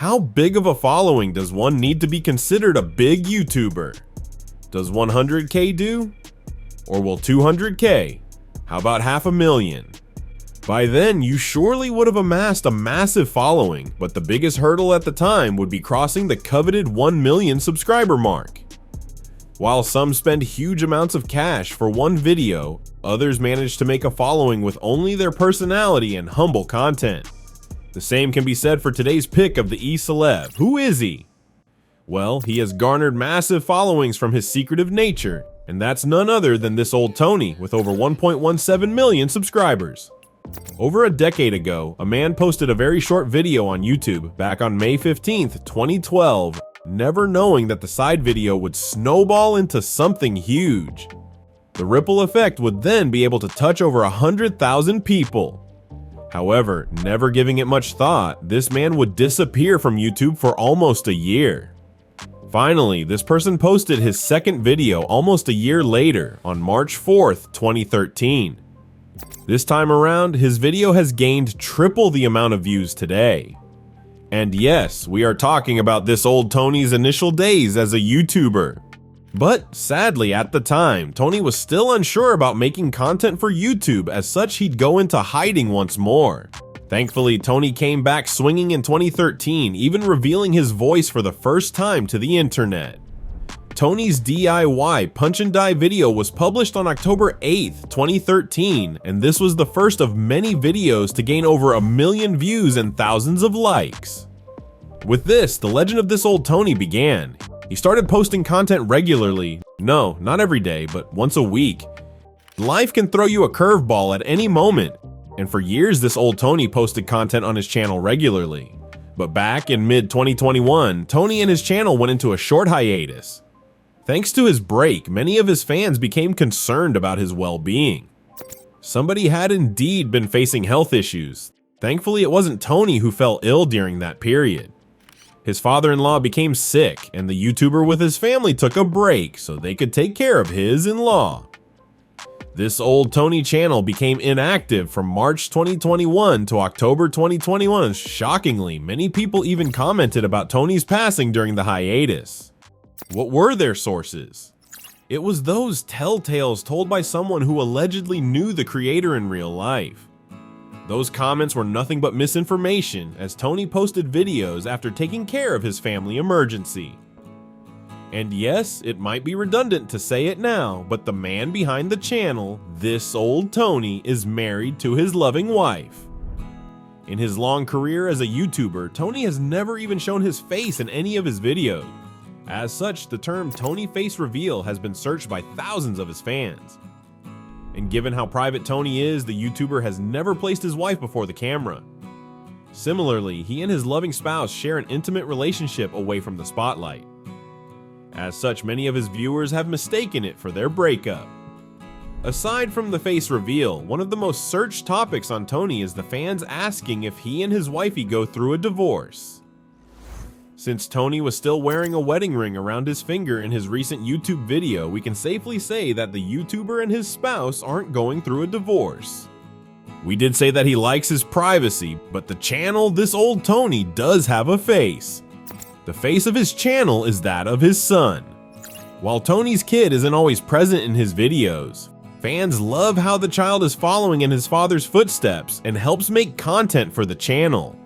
How big of a following does one need to be considered a big YouTuber? Does 100K do? Or will 200K? How about 500,000? By then, you surely would have amassed a massive following, but the biggest hurdle at the time would be crossing the coveted 1 million subscriber mark. While some spend huge amounts of cash for one video, others manage to make a following with only their personality and humble content. The same can be said for today's pick of the eCeleb. Who is he? Well, he has garnered massive followings from his secretive nature, and that's none other than this old Tony with over 1.17 million subscribers. Over a decade ago, a man posted a very short video on YouTube back on May 15th, 2012, never knowing that the side video would snowball into something huge. The ripple effect would then be able to touch over 100,000 people. However, never giving it much thought, this man would disappear from YouTube for almost a year. Finally, this person posted his second video almost a year later, on March 4th, 2013. This time around, his video has gained triple the amount of views today. And yes, we are talking about this old Tony's initial days as a YouTuber. But sadly, at the time, Tony was still unsure about making content for YouTube, as such he'd go into hiding once more. Thankfully, Tony came back swinging in 2013, even revealing his voice for the first time to the internet. Tony's DIY punch and die video was published on October 8th, 2013, and this was the first of many videos to gain over 1 million views and thousands of likes. With this, the legend of this old Tony began. He started posting content regularly. No, not every day, but once a week. Life can throw you a curveball at any moment, and for years this old Tony posted content on his channel regularly. But back in mid-2021, Tony and his channel went into a short hiatus. Thanks to his break, many of his fans became concerned about his well-being. Somebody had indeed been facing health issues. Thankfully, it wasn't Tony who fell ill during that period. His father-in-law became sick, and the YouTuber with his family took a break so they could take care of his in-law. This old Tony channel became inactive from March 2021 to October 2021. Shockingly, many people even commented about Tony's passing during the hiatus. What were their sources? It was those telltales told by someone who allegedly knew the creator in real life. Those comments were nothing but misinformation, as Tony posted videos after taking care of his family emergency. And yes, it might be redundant to say it now, but the man behind the channel, this old Tony, is married to his loving wife. In his long career as a YouTuber, Tony has never even shown his face in any of his videos. As such, the term Tony Face Reveal has been searched by thousands of his fans. And given how private Tony is, the YouTuber has never placed his wife before the camera. Similarly, he and his loving spouse share an intimate relationship away from the spotlight. As such, many of his viewers have mistaken it for their breakup. Aside from the face reveal, one of the most searched topics on Tony is the fans asking if he and his wifey go through a divorce. Since Tony was still wearing a wedding ring around his finger in his recent YouTube video, we can safely say that the YouTuber and his spouse aren't going through a divorce. We did say that he likes his privacy, but the channel This Old Tony does have a face. The face of his channel is that of his son. While Tony's kid isn't always present in his videos, fans love how the child is following in his father's footsteps and helps make content for the channel.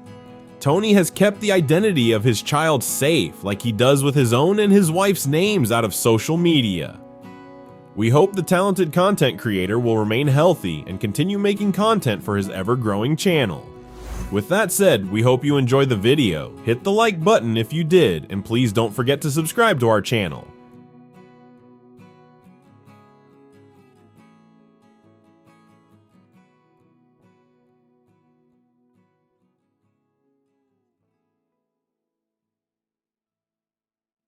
Tony has kept the identity of his child safe, like he does with his own and his wife's names out of social media. We hope the talented content creator will remain healthy and continue making content for his ever-growing channel. With that said, we hope you enjoyed the video. Hit the like button if you did, and please don't forget to subscribe to our channel.